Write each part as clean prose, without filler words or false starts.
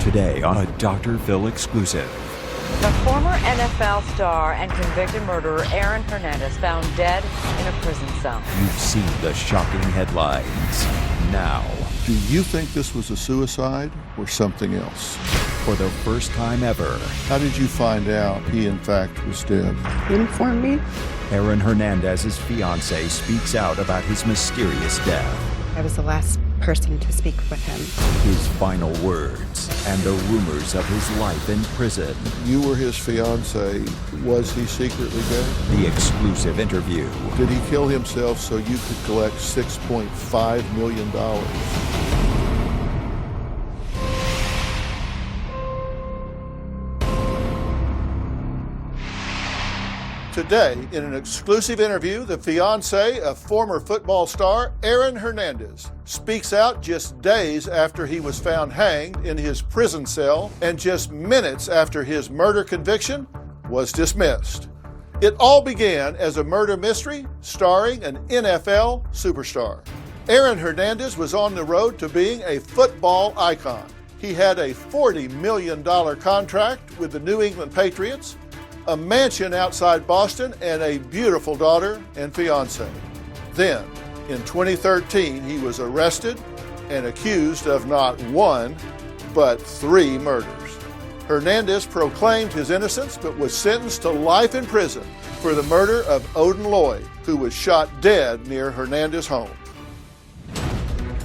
Today on a Dr. Phil exclusive. The former NFL star and convicted murderer Aaron Hernandez found dead in a prison cell. You've seen the shocking headlines. Now, do you think this was a suicide or something else? for the first time ever, How did you find out he in fact was dead? He informed me. Aaron Hernandez's fiancée speaks out about his mysterious death, I was the last person to speak with him. his final words, and the rumors of his life in prison. You were his fiancée. Was he secretly dead? The exclusive interview. Did he kill himself so you could collect $6.5 million? Today, in an exclusive interview, the fiancé of former football star Aaron Hernandez speaks out just days after he was found hanged in his prison cell and just minutes after his murder conviction was dismissed. It all began as a murder mystery starring an NFL superstar. Aaron Hernandez was on the road to being a football icon. He had a $40 million contract with the New England Patriots, a mansion outside Boston, and a beautiful daughter and fiancée. Then, in 2013, he was arrested and accused of not one, but 3 murders. Hernandez proclaimed his innocence, but was sentenced to life in prison for the murder of Odin Lloyd, who was shot dead near Hernandez's home.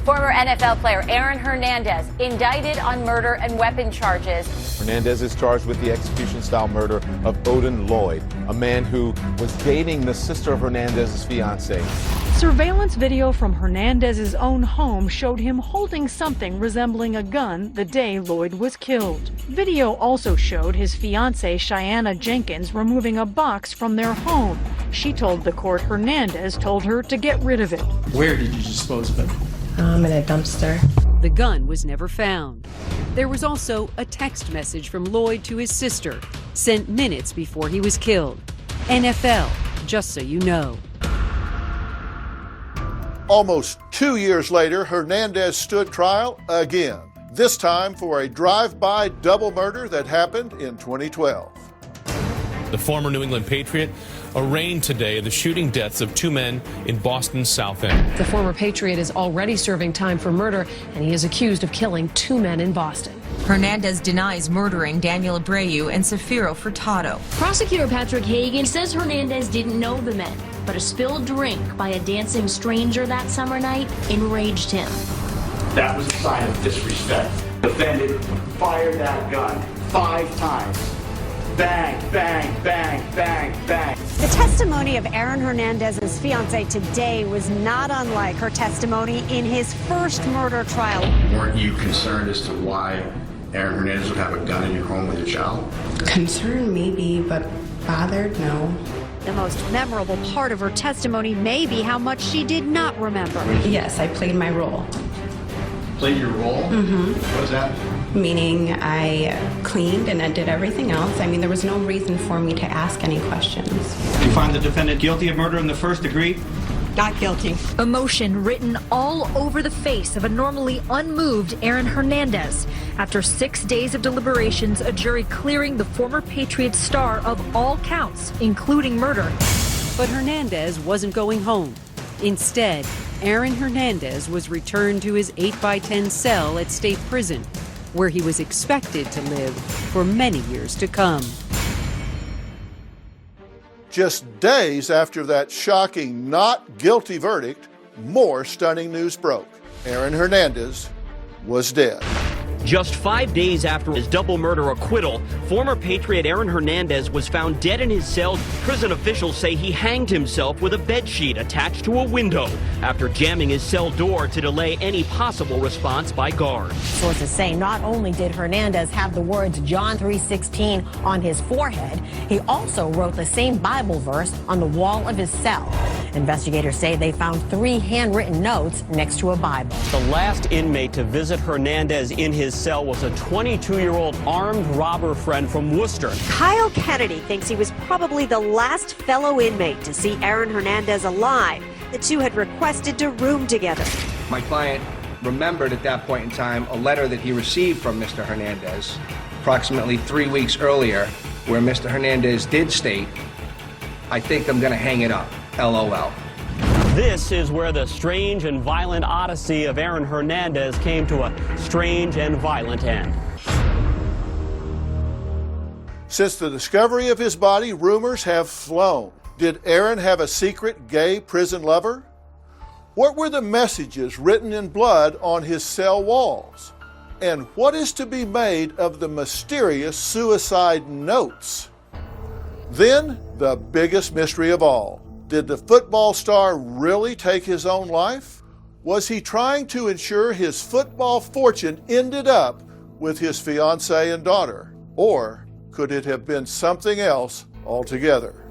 Former NFL player Aaron Hernandez indicted on murder and weapon charges. Hernandez is charged with the execution-style murder of Odin Lloyd, a man who was dating the sister of Hernandez's fiancée. Surveillance video from Hernandez's own home showed him holding something resembling a gun the day Lloyd was killed. Video also showed his fiancée Cheyenne Jenkins removing a box from their home. She told the court Hernandez told her to get rid of it. Where did you dispose of it? In a dumpster. The gun was never found. There was also a text message from Lloyd to his sister, sent minutes before he was killed. NFL, just so you know. Almost 2 years later, Hernandez stood trial again, this time for a drive-by double murder that happened in 2012. The former New England Patriot arraigned today the shooting deaths of 2 men in Boston's South End. The former Patriot is already serving time for murder, and he is accused of killing 2 men in Boston. Hernandez denies murdering Daniel Abreu and Safiro Furtado. Prosecutor Patrick Hagan says Hernandez didn't know the men, but a spilled drink by a dancing stranger that summer night enraged him. That was a sign of disrespect. Defendant fired that gun 5 times. Bang, bang, bang, bang, bang. The testimony of Aaron Hernandez's fiancée today was not unlike her testimony in his first murder trial. Weren't you concerned as to why Aaron Hernandez would have a gun in your home with a child? Concerned maybe, but bothered, no. The most memorable part of her testimony may be how much she did not remember. Yes, I played my role. Played your role? Mm-hmm. What was that? Meaning I cleaned and I did everything else. I mean, there was no reason for me to ask any questions. Do you find the defendant guilty of murder in the first degree? Not guilty. Emotion written all over the face of a normally unmoved Aaron Hernandez. After 6 days of deliberations, a jury clearing the former Patriots star of all counts, including murder. But Hernandez wasn't going home. Instead, Aaron Hernandez was returned to his 8x10 cell at state prison, where he was expected to live for many years to come. Just days after that shocking not guilty verdict, more stunning news broke. Aaron Hernandez was dead. Just 5 days after his double murder acquittal, former Patriot Aaron Hernandez was found dead in his cell. Prison officials say he hanged himself with a bedsheet attached to a window after jamming his cell door to delay any possible response by guards. Sources say not only did Hernandez have the words John 3:16 on his forehead, he also wrote the same Bible verse on the wall of his cell. Investigators say they found 3 handwritten notes next to a Bible. The last inmate to visit Hernandez in his cell was a 22-year-old armed robber friend from Worcester. Kyle Kennedy thinks he was probably the last fellow inmate to see Aaron Hernandez alive. The two had requested to room together. My client remembered at that point in time a letter that he received from Mr. Hernandez approximately 3 weeks earlier, where Mr. Hernandez did state, "I think I'm going to hang it up, LOL." This is where the strange and violent odyssey of Aaron Hernandez came to a strange and violent end. Since the discovery of his body, rumors have flown. Did Aaron have a secret gay prison lover? What were the messages written in blood on his cell walls? And what is to be made of the mysterious suicide notes? Then, the biggest mystery of all. Did the football star really take his own life? Was he trying to ensure his football fortune ended up with his fiancée and daughter? Or could it have been something else altogether?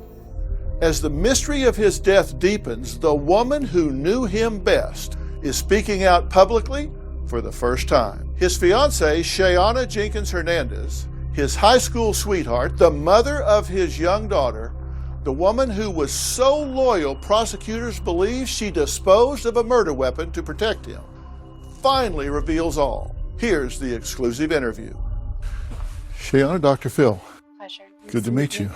As the mystery of his death deepens, the woman who knew him best is speaking out publicly for the first time. His fiancée, Shayana Jenkins Hernandez, his high school sweetheart, the mother of his young daughter, the woman who was so loyal prosecutors believe she disposed of a murder weapon to protect him, finally reveals all. Here's the exclusive interview. Shayana, Dr. Phil. Pleasure. Good to meet you.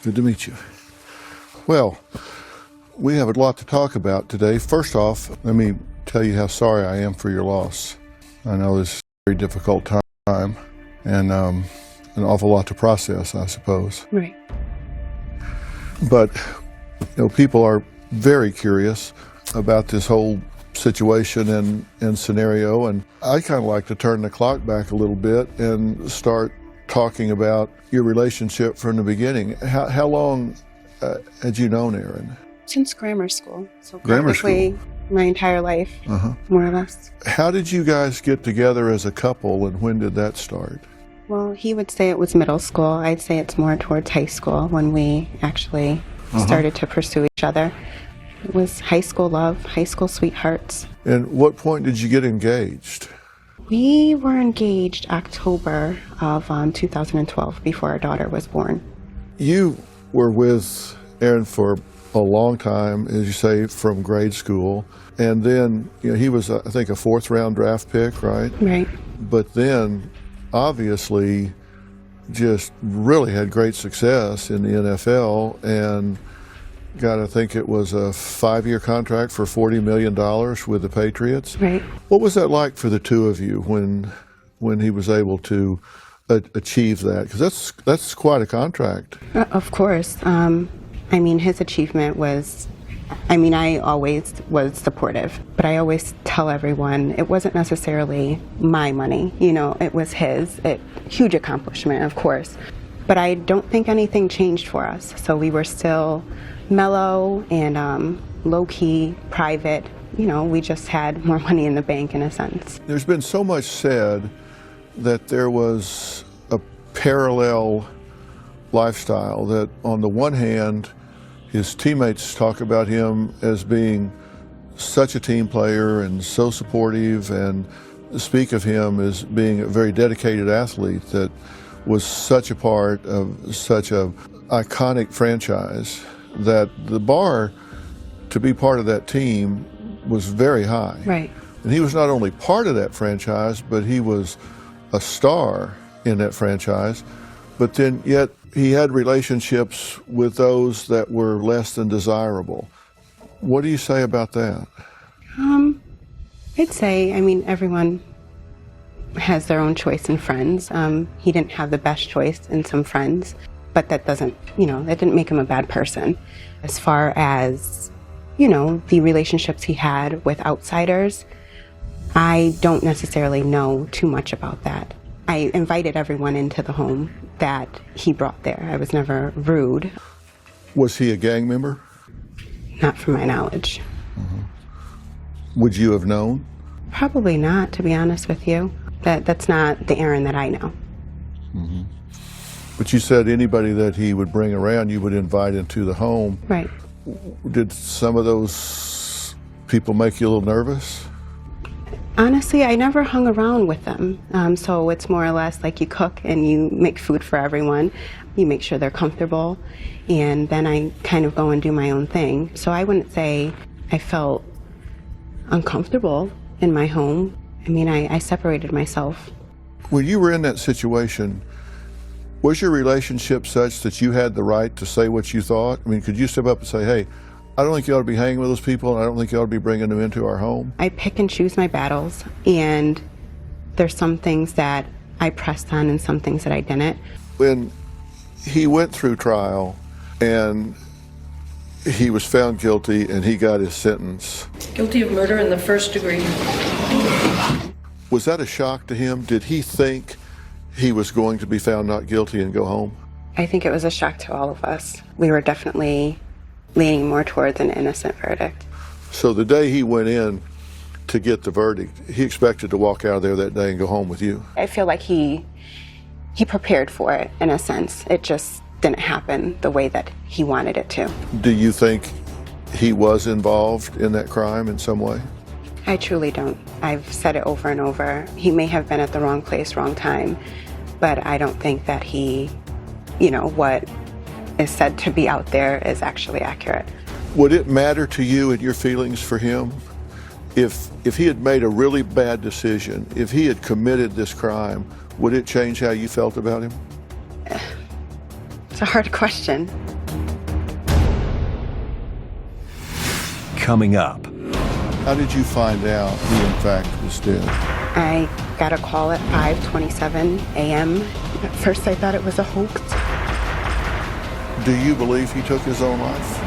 Good to meet you. Well, we have a lot to talk about today. First off, let me tell you how sorry I am for your loss. I know this is a very difficult time and an awful lot to process, I suppose. Right. But, people are very curious about this whole situation and scenario, and I kind of like to turn the clock back a little bit and start talking about your relationship from the beginning. How long had you known Aaron? Since grammar school. So Grammar practically my entire life, more or less. How did you guys get together as a couple, and when did that start? Well, he would say it was middle school. I'd say it's more towards high school when we actually started to pursue each other. It was high school love, high school sweethearts. And what point did you get engaged? We were engaged October of 2012, before our daughter was born. You were with Aaron for a long time, as you say, from grade school. And then, he was, I think, a 4th round draft pick, right? Right. But then, obviously, just really had great success in the NFL and got, I think it was a 5-year contract for $40 million with the Patriots. Right. What was that like for the two of you when he was able to achieve that? Because that's quite a contract. Of course. His achievement was, I always was supportive, but I always tell everyone it wasn't necessarily my money. It was his. Huge accomplishment, of course. But I don't think anything changed for us. So we were still mellow and low-key, private. We just had more money in the bank, in a sense. There's been so much said that there was a parallel lifestyle, that on the one hand, his teammates talk about him as being such a team player and so supportive, and speak of him as being a very dedicated athlete that was such a part of such an iconic franchise, that the bar to be part of that team was very high. Right. And he was not only part of that franchise, but he was a star in that franchise. But then yet he had relationships with those that were less than desirable. What do you say about that? I'd say, everyone has their own choice in friends. He didn't have the best choice in some friends, but that doesn't, that didn't make him a bad person. As far as, the relationships he had with outsiders, I don't necessarily know too much about that. I invited everyone into the home that he brought there. I was never rude. Was he a gang member? Not from my knowledge. Would you have known? Probably not, to be honest with you. That's not the Aaron that I know. But you said anybody that he would bring around, you would invite into the home. Right. Did some of those people make you a little nervous? Honestly, I never hung around with them. So it's more or less like you cook and you make food for everyone. You make sure they're comfortable. And then I kind of go and do my own thing. So I wouldn't say I felt uncomfortable in my home. I mean, I separated myself. When you were in that situation, was your relationship such that you had the right to say what you thought? I mean, could you step up and say, hey, I don't think you ought to be hanging with those people, and I don't think you ought to be bringing them into our home? I pick and choose my battles, and there's some things that I pressed on and some things that I didn't. When he went through trial and he was found guilty and he got his sentence. Guilty of murder in the first degree. Was that a shock to him? Did he think he was going to be found not guilty and go home? I think it was a shock to all of us. We were definitely leaning more towards an innocent verdict. So the day he went in to get the verdict, he expected to walk out of there that day and go home with you? I feel like he prepared for it, in a sense. It just didn't happen the way that he wanted it to. Do you think he was involved in that crime in some way? I truly don't. I've said it over and over. He may have been at the wrong place, wrong time, but I don't think that he, what is said to be out there is actually accurate. Would it matter to you and your feelings for him if he had made a really bad decision, if he had committed this crime, would it change how you felt about him? It's a hard question. Coming up. How did you find out he in fact was dead? I got a call at 5:27 a.m. At first I thought it was a hoax. Do you believe he took his own life?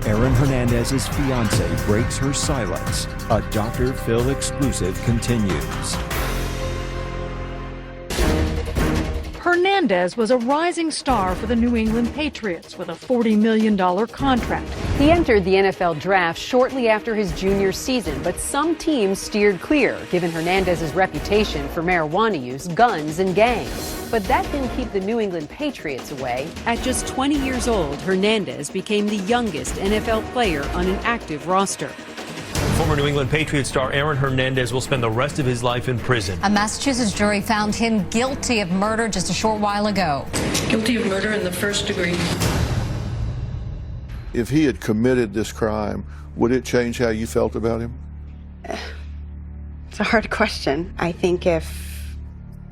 Aaron Hernandez's fiancée breaks her silence. A Dr. Phil exclusive continues. Hernandez was a rising star for the New England Patriots with a $40 million contract. He entered the NFL draft shortly after his junior season, but some teams steered clear, given Hernandez's reputation for marijuana use, guns, and gangs. But that didn't keep the New England Patriots away. At just 20 years old, Hernandez became the youngest NFL player on an active roster. Former New England Patriots star Aaron Hernandez will spend the rest of his life in prison. A Massachusetts jury found him guilty of murder just a short while ago. Guilty of murder in the first degree. If he had committed this crime, would it change how you felt about him? It's a hard question. I think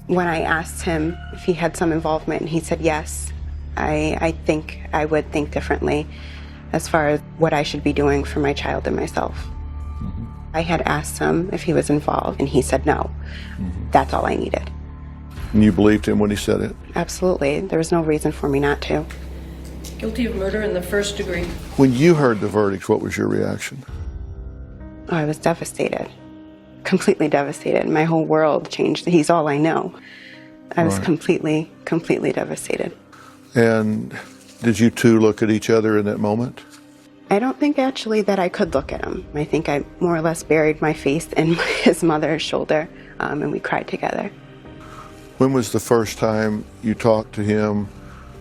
when I asked him if he had some involvement and he said yes, I think I would think differently as far as what I should be doing for my child and myself. I had asked him if he was involved, and he said no. That's all I needed. And you believed him when he said it? Absolutely. There was no reason for me not to. Guilty of murder in the first degree. When you heard the verdict, what was your reaction? Oh, I was devastated. Completely devastated. My whole world changed. He's all I know. I was completely devastated. And did you two look at each other in that moment? I don't think actually that I could look at him. I think I more or less buried my face in his mother's shoulder, and we cried together. When was the first time you talked to him,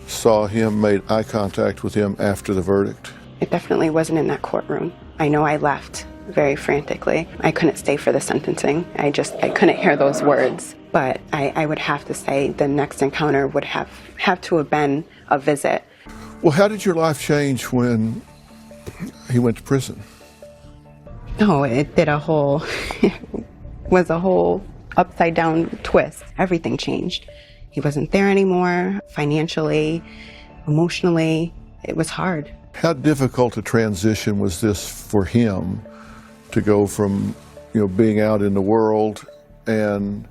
saw him, made eye contact with him after the verdict? It definitely wasn't in that courtroom. I know I left very frantically. I couldn't stay for the sentencing. I couldn't hear those words. But I would have to say the next encounter would have to have been a visit. Well, how did your life change when he went to prison? Oh, it was a whole upside down twist. Everything changed. He wasn't there anymore, financially, emotionally. It was hard. How difficult a transition was this for him to go from, being out in the world and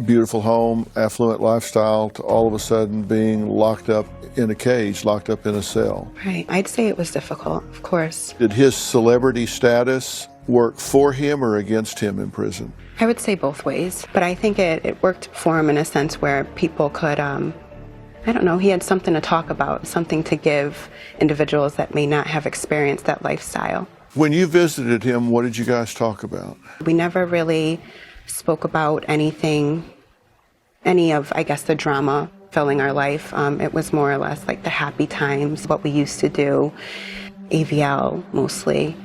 beautiful home, affluent lifestyle, to all of a sudden being locked up in a cage, locked up in a cell? Right. I'd say it was difficult, of course. Did his celebrity status work for him or against him in prison? I would say both ways, but I think it worked for him in a sense where people could, he had something to talk about, something to give individuals that may not have experienced that lifestyle. When you visited him, what did you guys talk about? We never really spoke about any of, the drama filling our life. It was more or less like the happy times, what we used to do, AVL mostly.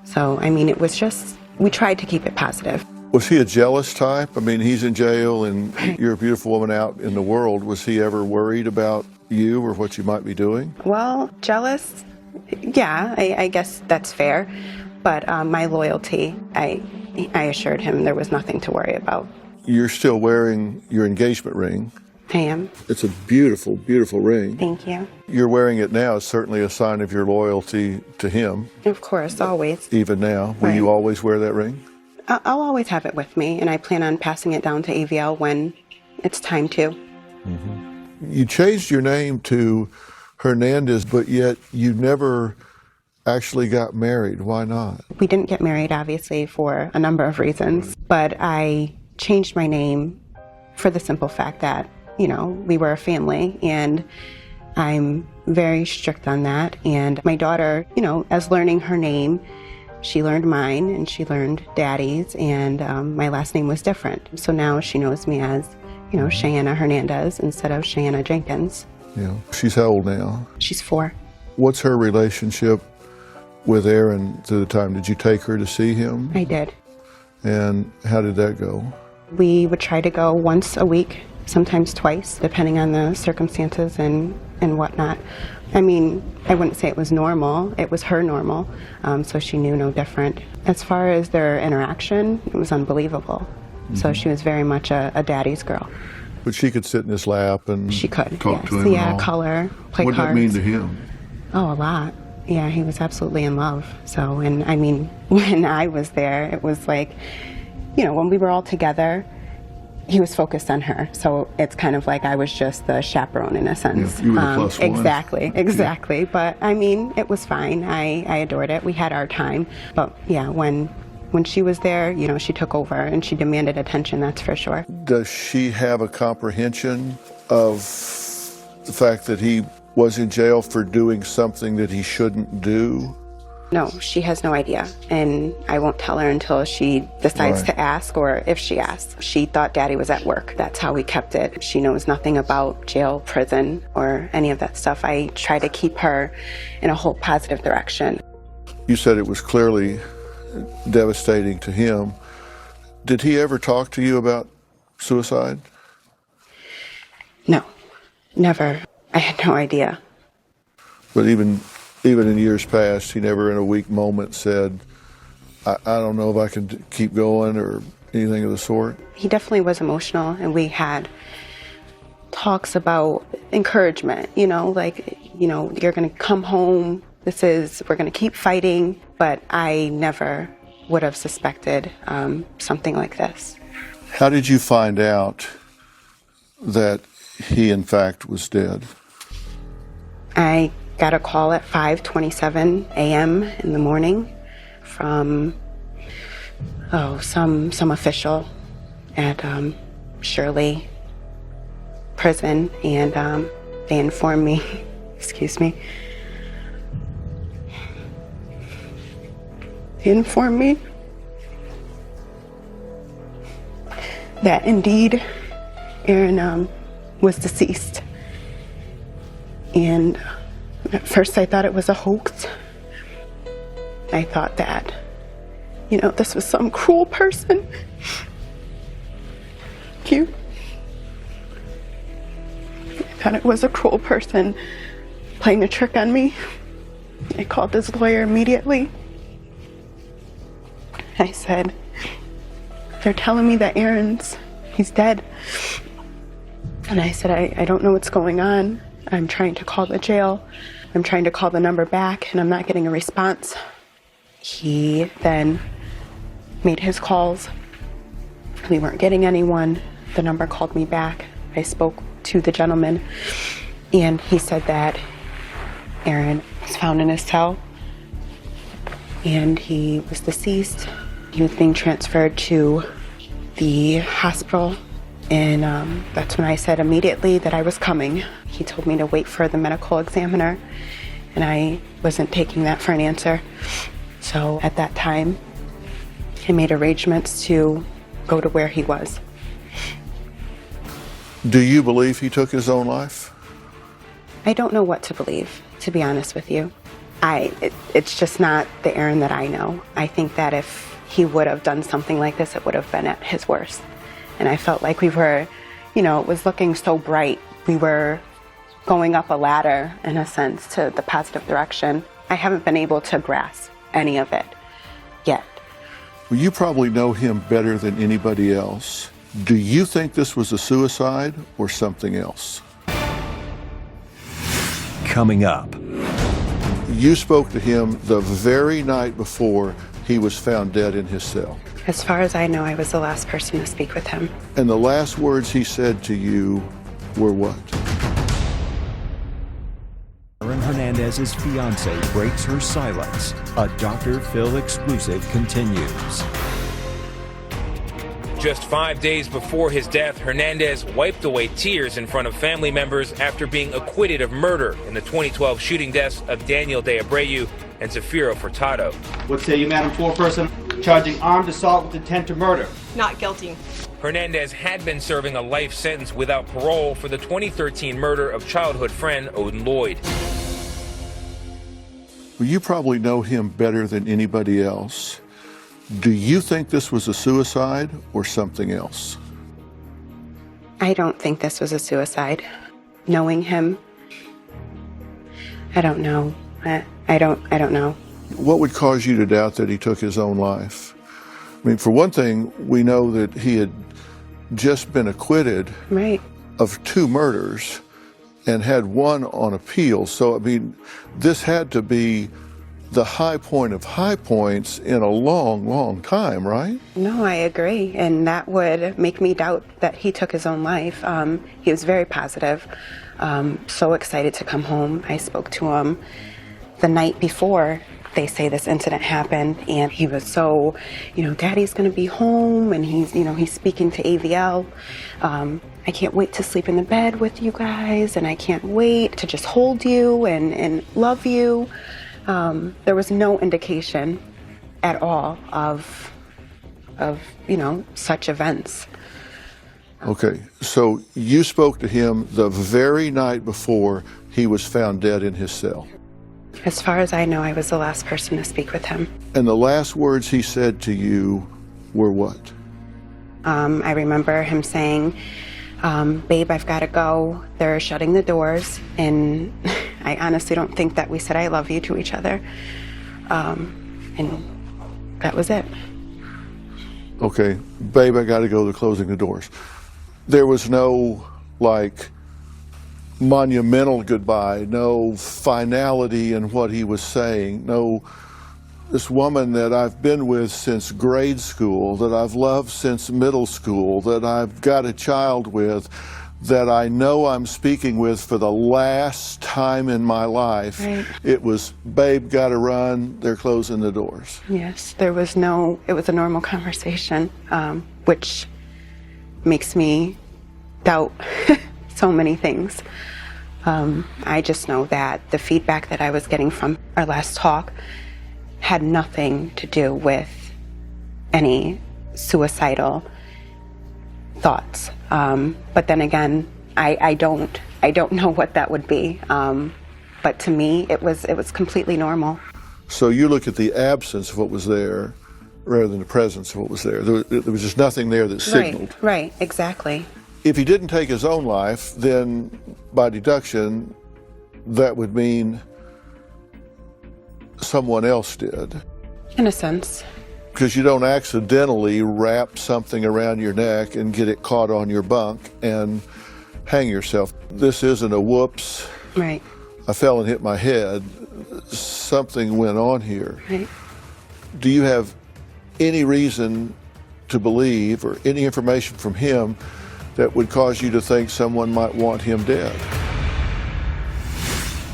So, it was just, we tried to keep it positive. Was he a jealous type? He's in jail and you're a beautiful woman out in the world. Was he ever worried about you or what you might be doing? Well, jealous, yeah, I guess that's fair. But my loyalty, I assured him there was nothing to worry about. You're still wearing your engagement ring. I am. It's a beautiful, beautiful ring. Thank you. You're wearing it now is certainly a sign of your loyalty to him. Of course, always. Even now. Will Right. you always wear that ring? I'll always have it with me, and I plan on passing it down to AVL when it's time to. You changed your name to Hernandez, but yet you never actually got married. Why not? We didn't get married, obviously, for a number of reasons, but I changed my name for the simple fact that, you know, we were a family, and I'm very strict on that. And my daughter, you know, as learning her name, she learned mine and she learned Daddy's, and my last name was different. So now she knows me as, you know, Cheyenne Hernandez instead of Cheyenne Jenkins. Yeah. She's how old now? She's 4. What's her relationship with Aaron through the time? Did you take her to see him? I did. And how did that go? We would try to go once a week, sometimes twice, depending on the circumstances and whatnot. I mean, I wouldn't say it was normal. It was her normal, so she knew no different. As far as their interaction, it was unbelievable. So she was very much a daddy's girl. But she could sit in his lap and She could, talk yes. to him. Yeah, and all. color, play What did cards. that mean to him? Oh, a lot. Yeah, he was absolutely in love. So, and I mean, when I was there, it was like, you know, when we were all together, he was focused on her. So it's kind of like I was just the chaperone in a sense. Yeah, you were the plus one. Exactly. Yeah. But I mean, it was fine. I adored it. We had our time. But yeah, when she was there, you know, she took over and she demanded attention, that's for sure. Does she have a comprehension of the fact that he was in jail for doing something that he shouldn't do? No, she has no idea, and I won't tell her until she decides Right. to ask, or if she asks. She thought Daddy was at work. That's how we kept it. She knows nothing about jail, prison, or any of that stuff. I try to keep her in a whole positive direction. You said it was clearly devastating to him. Did he ever talk to you about suicide? No, never. I had no idea. But even in years past, he never in a weak moment said, I don't know if I can keep going or anything of the sort? He definitely was emotional, and we had talks about encouragement, you know, like, you know, you're going to come home, we're going to keep fighting, but I never would have suspected something like this. How did you find out that he, in fact, was dead? I got a call at 5:27 a.m. in the morning from some official at Shirley prison, and they informed me, that indeed Aaron was deceased. And at first I thought it was a hoax. I thought that, you know, this was some cruel person. I thought it was a cruel person playing a trick on me. I called his lawyer immediately. I said, they're telling me that he's dead. And I said, I don't know what's going on. I'm trying to call the jail. I'm trying to call the number back, and I'm not getting a response. He then made his calls. We weren't getting anyone. The number called me back. I spoke to the gentleman, and he said that Aaron was found in his cell, and he was deceased. He was being transferred to the hospital, and that's when I said immediately that I was coming. He told me to wait for the medical examiner, and I wasn't taking that for an answer. So at that time, I made arrangements to go to where he was. Do you believe he took his own life? I don't know what to believe, to be honest with you. It's just not the Aaron that I know. I think that if he would have done something like this, it would have been at his worst. And I felt like we were, you know, it was looking so bright. We were going up a ladder, in a sense, to the positive direction. I haven't been able to grasp any of it. yet. Well, you probably know him better than anybody else. Do you think this was a suicide or something else? Coming up. You spoke to him the very night before he was found dead in his cell. As far as I know, I was the last person to speak with him. And the last words he said to you were what? Aaron Hernandez's fiance breaks her silence. A Dr. Phil exclusive continues. Just 5 days before his death, Hernandez wiped away tears in front of family members after being acquitted of murder in the 2012 shooting deaths of Daniel de Abreu and Zafiro Furtado. What say you, Madam Foreperson? Charging armed assault with intent to murder. Not guilty. Hernandez had been serving a life sentence without parole for the 2013 murder of childhood friend Odin Lloyd. Well, you probably know him better than anybody else. Do you think this was a suicide or something else? I don't think this was a suicide. Knowing him, I don't know. I don't know. What would cause you to doubt that he took his own life? I mean, for one thing, we know that he had just been acquitted of 2 murders and had 1 on appeal. So, I mean, this had to be the high point of high points in a long, long time, right? No, I agree. And that would make me doubt that he took his own life. He was very positive, so excited to come home. I spoke to him the night before they say this incident happened, and he was so, Daddy's gonna be home, and he's speaking to AVL. I can't wait to sleep in the bed with you guys, and I can't wait to just hold you and love you. There was no indication at all of such events. Okay, so you spoke to him the very night before he was found dead in his cell. As far as I know, I was the last person to speak with him. And the last words he said to you were what? I remember him saying, babe, I've got to go. They're shutting the doors. And I honestly don't think that we said I love you to each other. And that was it. Okay, babe, I got to go. They're closing the doors. There was no, monumental goodbye, no finality in what he was saying, no, this woman that I've been with since grade school, that I've loved since middle school, that I've got a child with, that I know I'm speaking with for the last time in my life. Right. It was, babe, gotta run, they're closing the doors. Yes, it was a normal conversation, which makes me doubt so many things. I just know that the feedback that I was getting from our last talk had nothing to do with any suicidal thoughts. But then again, I don't know what that would be. But to me, it was completely normal. So you look at the absence of what was there rather than the presence of what was there. There was just nothing there that signaled. Right, exactly. If he didn't take his own life, then by deduction, that would mean someone else did. In a sense. Because you don't accidentally wrap something around your neck and get it caught on your bunk and hang yourself. This isn't a whoops. Right. I fell and hit my head. Something went on here. Right. Do you have any reason to believe or any information from him that would cause you to think someone might want him dead?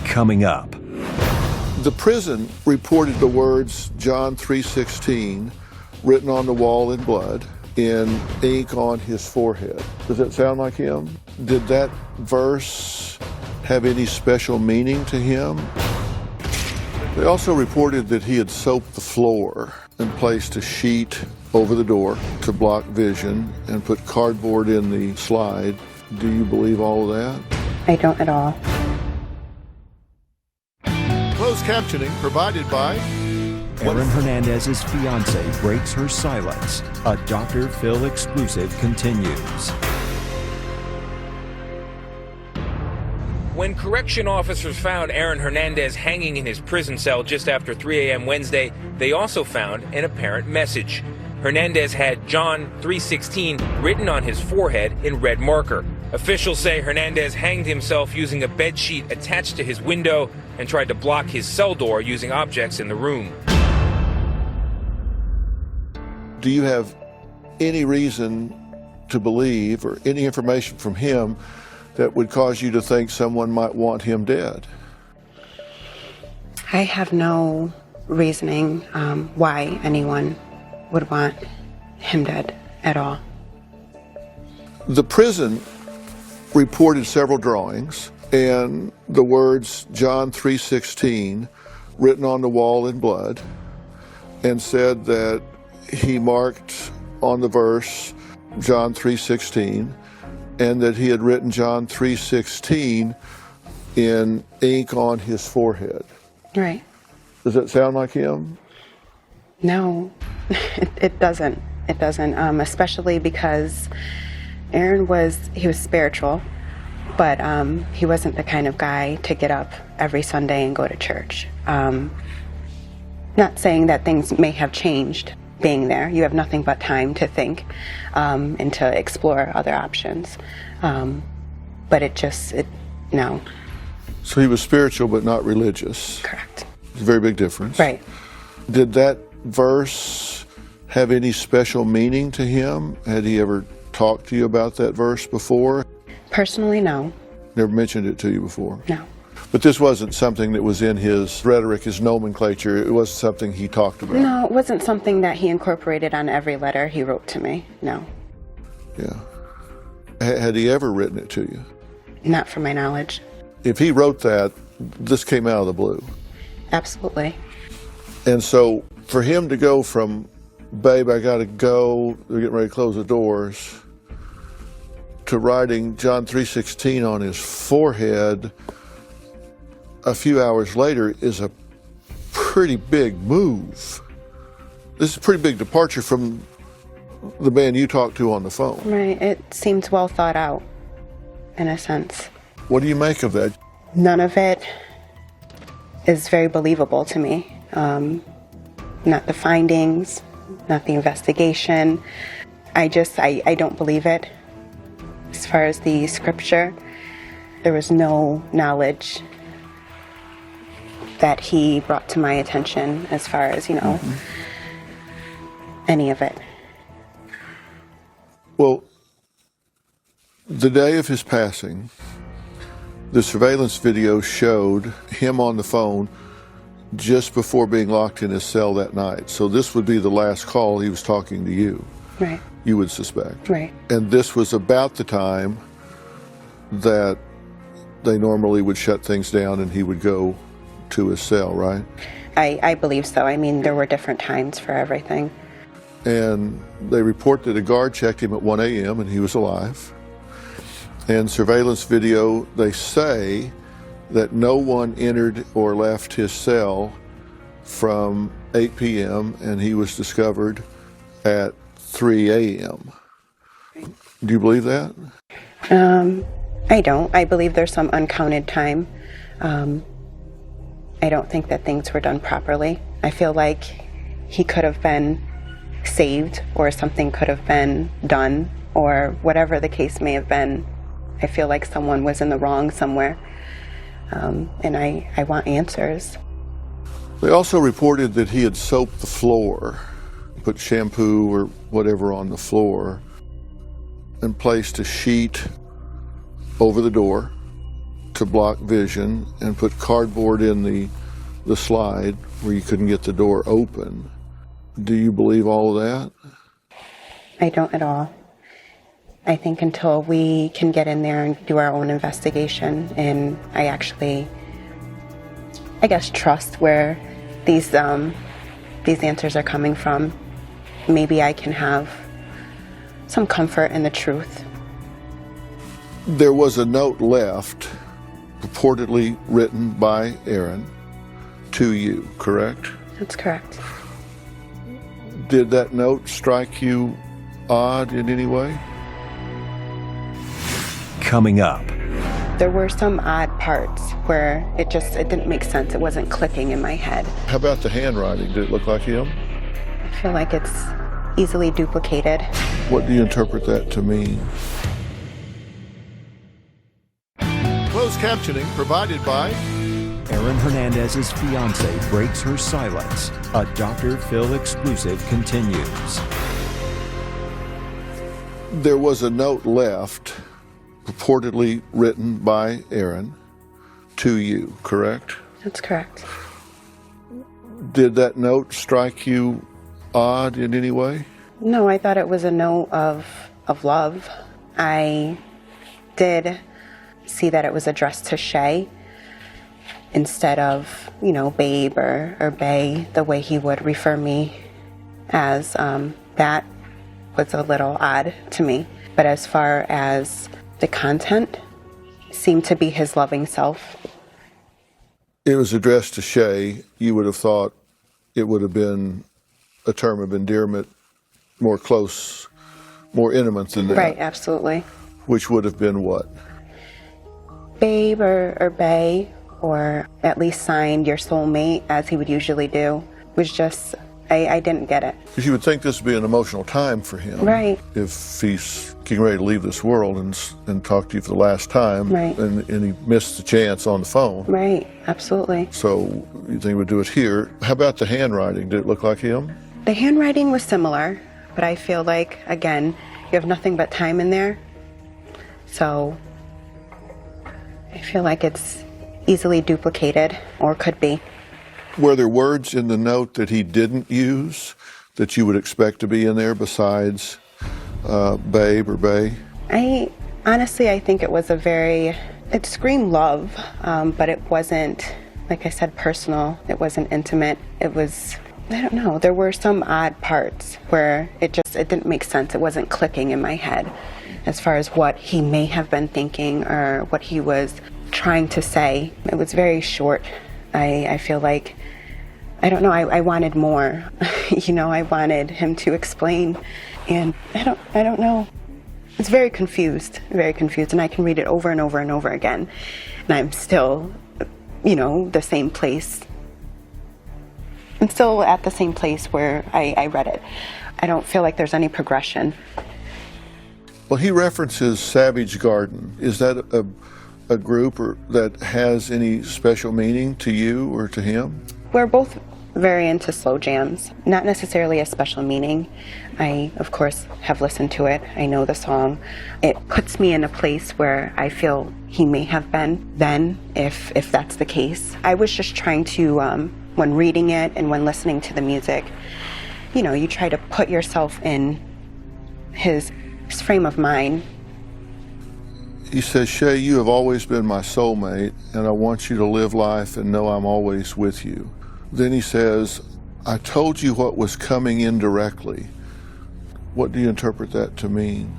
Coming up. The prison reported the words John 3:16 written on the wall in blood in ink on his forehead. Does that sound like him? Did that verse have any special meaning to him? They also reported that he had soaped the floor and placed a sheet over the door to block vision and put cardboard in the slide. Do you believe all of that? I don't at all. Closed captioning provided by Aaron Hernandez's fiance breaks her silence. A Dr. Phil exclusive continues. When When correction officers found Aaron Hernandez hanging in his prison cell just after 3 a.m. Wednesday, they also found an apparent message. Hernandez had John 3:16 written on his forehead in red marker. Officials say Hernandez hanged himself using a bed sheet attached to his window and tried to block his cell door using objects in the room. Do you have any reason to believe or any information from him that would cause you to think someone might want him dead? I have no reasoning why anyone would want him dead at all. The prison reported several drawings and the words John 3:16 written on the wall in blood, and said that he marked on the verse John 3:16 and that he had written John 3:16 in ink on his forehead. Right. Does that sound like him? No, it doesn't. It doesn't, especially because Aaron was spiritual, but he wasn't the kind of guy to get up every Sunday and go to church. Not saying that things may have changed being there. You have nothing but time to think and to explore other options. But no. So he was spiritual but not religious. Correct. It's a very big difference. Right. Did that verse have any special meaning to him? Had he ever talked to you about that verse before? Personally, no. Never mentioned it to you before? No. But this wasn't something that was in his rhetoric, his nomenclature. It wasn't something he talked about. No, it wasn't something that he incorporated on every letter he wrote to me. No. Yeah. Had he ever written it to you? Not from my knowledge. If he wrote that, this came out of the blue. Absolutely. And so for him to go from, babe, I gotta go, they're getting ready to close the doors, to writing John 3:16 on his forehead a few hours later is a pretty big move. This is a pretty big departure from the man you talked to on the phone. Right. It seems well thought out, in a sense. What do you make of that? None of it is very believable to me. Not the findings, not the investigation. I don't believe it. As far as the scripture, there was no knowledge that he brought to my attention as far as, any of it. Well, the day of his passing, the surveillance video showed him on the phone just before being locked in his cell that night. So this would be the last call he was talking to you. Right. You would suspect. Right. And this was about the time that they normally would shut things down and he would go to his cell, right? I believe so. I mean, there were different times for everything. And they report that a guard checked him at 1 a.m. and he was alive. And surveillance video, they say that no one entered or left his cell from 8 p.m. and he was discovered at 3 a.m. Do you believe that? I don't. I believe there's some uncounted time. I don't think that things were done properly. I feel like he could have been saved or something could have been done or whatever the case may have been. I feel like someone was in the wrong somewhere. And I want answers. They also reported that he had soaped the floor, put shampoo or whatever on the floor, and placed a sheet over the door to block vision and put cardboard in the slide where you couldn't get the door open. Do you believe all of that? I don't at all. I think until we can get in there and do our own investigation, and I actually, I guess, trust where these answers are coming from, maybe I can have some comfort in the truth. There was a note left, purportedly written by Aaron, to you, correct? That's correct. Did that note strike you odd in any way? Coming up, There were some odd parts where it didn't make sense. It wasn't clicking in my head. How about the handwriting? Did it look like him? I feel like it's easily duplicated. What do you interpret that to mean? Closed captioning provided by Aaron Hernandez's fiance breaks her silence. A Dr. Phil exclusive continues. There was a note left, purportedly written by Aaron, to you, correct? That's correct. Did that note strike you odd in any way? No, I thought it was a note of love. I did see that it was addressed to Shay instead of, babe or bae, the way he would refer me as. That was a little odd to me. But as far as the content, seemed to be his loving self. It was addressed to Shay. You would have thought it would have been a term of endearment, more close, more intimate than that. Right, absolutely. Which would have been what? Babe or bae, or at least signed your soulmate, as he would usually do, was just, I didn't get it. Because you would think this would be an emotional time for him. Right. If he's getting ready to leave this world and talk to you for the last time, right. and he missed the chance on the phone. Right, absolutely. So you think he would do it here. How about the handwriting? Did it look like him? The handwriting was similar, but I feel like, again, you have nothing but time in there. So I feel like it's easily duplicated, or could be. Were there words in the note that he didn't use that you would expect to be in there besides babe or bae? I think it was it screamed love, but it wasn't, like I said, personal. It wasn't intimate. It was, I don't know, there were some odd parts where it didn't make sense. It wasn't clicking in my head as far as what he may have been thinking or what he was trying to say. It was very short. I feel like, I don't know, I wanted more. I wanted him to explain, and I don't know. It's very confused, and I can read it over and over and over again, and I'm still, the same place. I'm still at the same place where I read it. I don't feel like there's any progression. Well, he references Savage Garden. Is that a group that has any special meaning to you or to him? We're both very into slow jams, not necessarily a special meaning. I, of course, have listened to it. I know the song. It puts me in a place where I feel he may have been then, if that's the case. I was just trying to, when reading it and when listening to the music, you try to put yourself in his frame of mind. He says, Shay, you have always been my soulmate, and I want you to live life and know I'm always with you. Then he says, I told you what was coming indirectly. What do you interpret that to mean?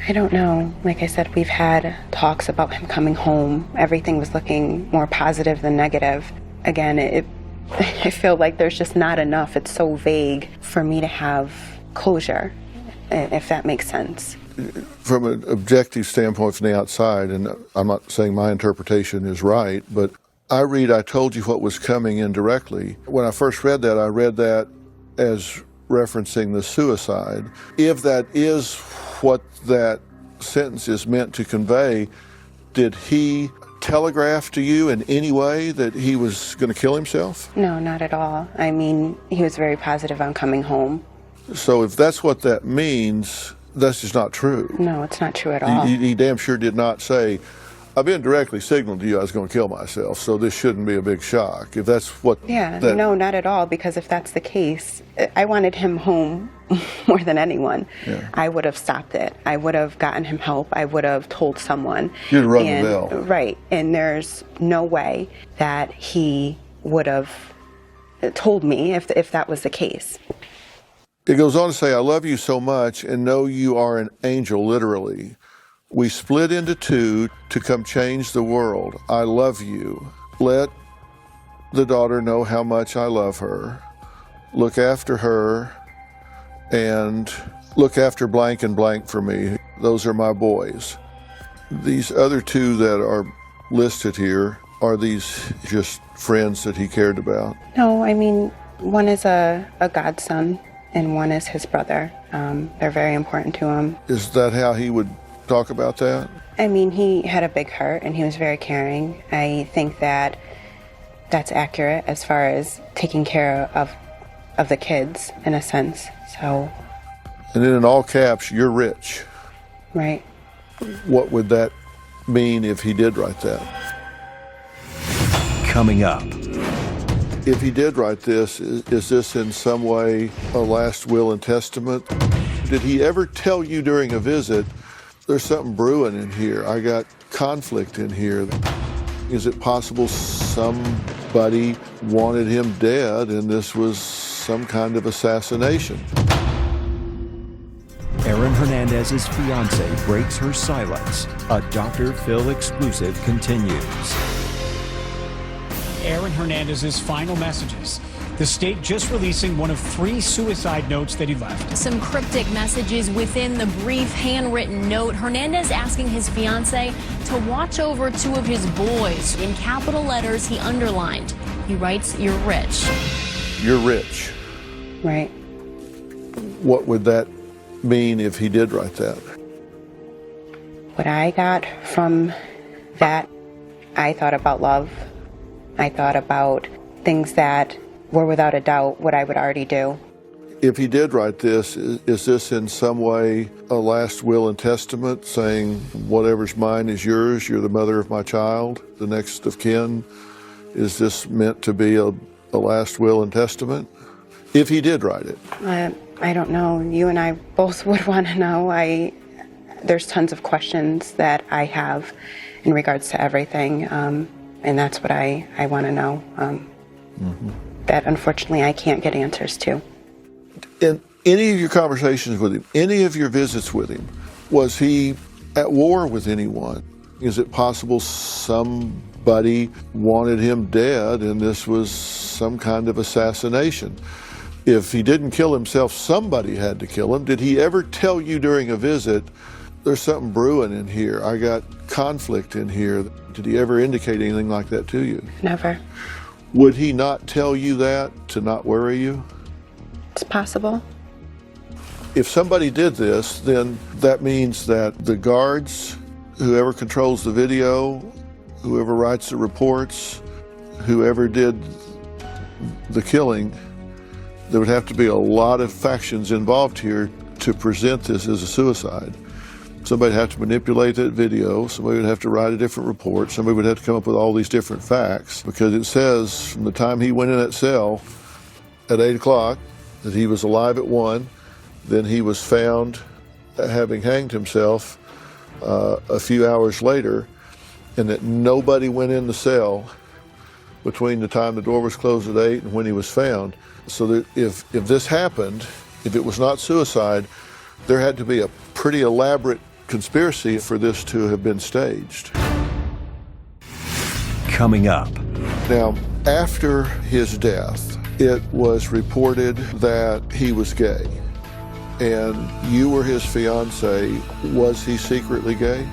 I don't know. Like I said, we've had talks about him coming home. Everything was looking more positive than negative. Again, I feel like there's just not enough. It's so vague for me to have closure, if that makes sense. From an objective standpoint from the outside, and I'm not saying my interpretation is right, but I read, I told you what was coming indirectly. When I first read that, I read that as referencing the suicide. If that is what that sentence is meant to convey, did he telegraph to you in any way that he was going to kill himself? No, not at all. I mean, he was very positive on coming home. So if that's what that means, that's just not true. No, it's not true at all. He damn sure did not say, I've been directly signaled to you I was going to kill myself, so this shouldn't be a big shock. If that's what... Yeah, no, not at all, because if that's the case, I wanted him home more than anyone. Yeah. I would have stopped it. I would have gotten him help. I would have told someone. You'd rung the bell. Right, and there's no way that he would have told me if that was the case. It goes on to say, I love you so much and know you are an angel, literally. We split into two to come change the world. I love you. Let the daughter know how much I love her. Look after her and look after blank and blank for me. Those are my boys. These other two that are listed here, are these just friends that he cared about? No, I mean, one is a godson and one is his brother. They're very important to him. Is that how he would talk about that? I mean, he had a big heart and he was very caring. I think that that's accurate as far as taking care of the kids, in a sense. So. And then in all caps, you're rich. Right. What would that mean if he did write that? Coming up. If he did write this, is this in some way a last will and testament? Did he ever tell you during a visit, there's something brewing in here, I got conflict in here? Is it possible somebody wanted him dead and this was some kind of assassination? Aaron Hernandez's fiancée breaks her silence. A Dr. Phil exclusive continues. Aaron Hernandez's final messages. The state just releasing one of 3 suicide notes that he left. Some cryptic messages within the brief handwritten note. Hernandez asking his fiancée to watch over 2 of his boys. In capital letters, he underlined. He writes, "You're rich." You're rich. Right. What would that mean if he did write that? What I got from that, I thought about love. I thought about things that were without a doubt what I would already do. If he did write this, is this in some way a last will and testament, saying whatever's mine is yours, you're the mother of my child, the next of kin? Is this meant to be a last will and testament? If he did write it. I don't know. You and I both would want to know. There's tons of questions that I have in regards to everything, and that's what I want to know. That unfortunately I can't get answers to. In any of your conversations with him, any of your visits with him, was he at war with anyone? Is it possible somebody wanted him dead and this was some kind of assassination? If he didn't kill himself, somebody had to kill him. Did he ever tell you during a visit, there's something brewing in here, I got conflict in here? Did he ever indicate anything like that to you? Never. Would he not tell you that to not worry you? It's possible. If somebody did this, then that means that the guards, whoever controls the video, whoever writes the reports, whoever did the killing, there would have to be a lot of factions involved here to present this as a suicide. Somebody would have to manipulate that video, somebody would have to write a different report, somebody would have to come up with all these different facts, because it says from the time he went in that cell at 8 o'clock that he was alive at 1, then he was found having hanged himself a few hours later, and that nobody went in the cell between the time the door was closed at 8 and when he was found. So that if this happened, if it was not suicide, there had to be a pretty elaborate conspiracy for this to have been staged. Coming up. Now, after his death, it was reported that he was gay. And you were his fiancée. Was he secretly gay?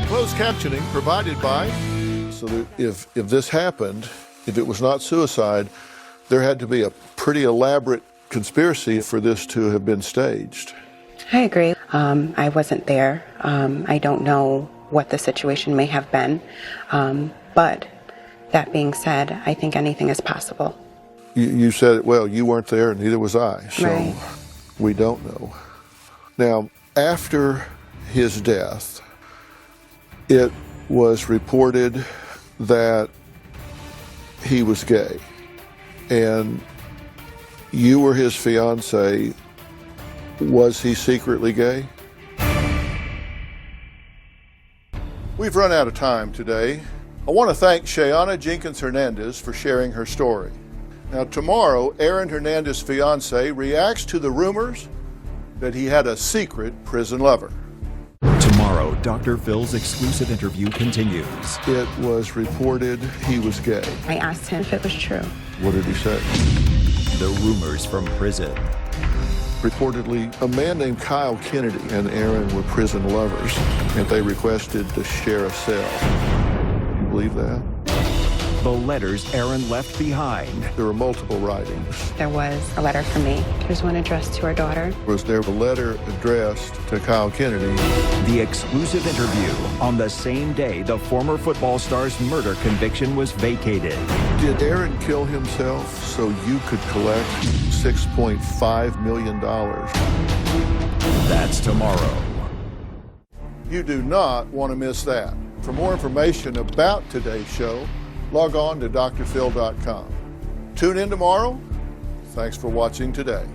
Closed captioning provided by. So that if this happened, if it was not suicide, there had to be a pretty elaborate conspiracy for this to have been staged. I agree. I wasn't there. I don't know what the situation may have been. But that being said, I think anything is possible. You said it well. You weren't there, and neither was I. So right. We don't know. Now, after his death, it was reported that he was gay. And you were his fiancée. Was he secretly gay? We've run out of time today. I want to thank Shayana Jenkins Hernandez for sharing her story. Now tomorrow, Aaron Hernandez's fiancée reacts to the rumors that he had a secret prison lover. Tomorrow, Dr. Phil's exclusive interview continues. It was reported he was gay. I asked him if it was true. What did he say? The rumors from prison. Reportedly, a man named Kyle Kennedy and Aaron were prison lovers, and they requested to share a cell. You believe that? The letters Aaron left behind. There were multiple writings. There was a letter for me. There's one addressed to our daughter. Was there a letter addressed to Kyle Kennedy? The exclusive interview on the same day the former football star's murder conviction was vacated. Did Aaron kill himself so you could collect $6.5 million? That's tomorrow. You do not want to miss that. For more information about today's show, log on to drphil.com. Tune in tomorrow. Thanks for watching today.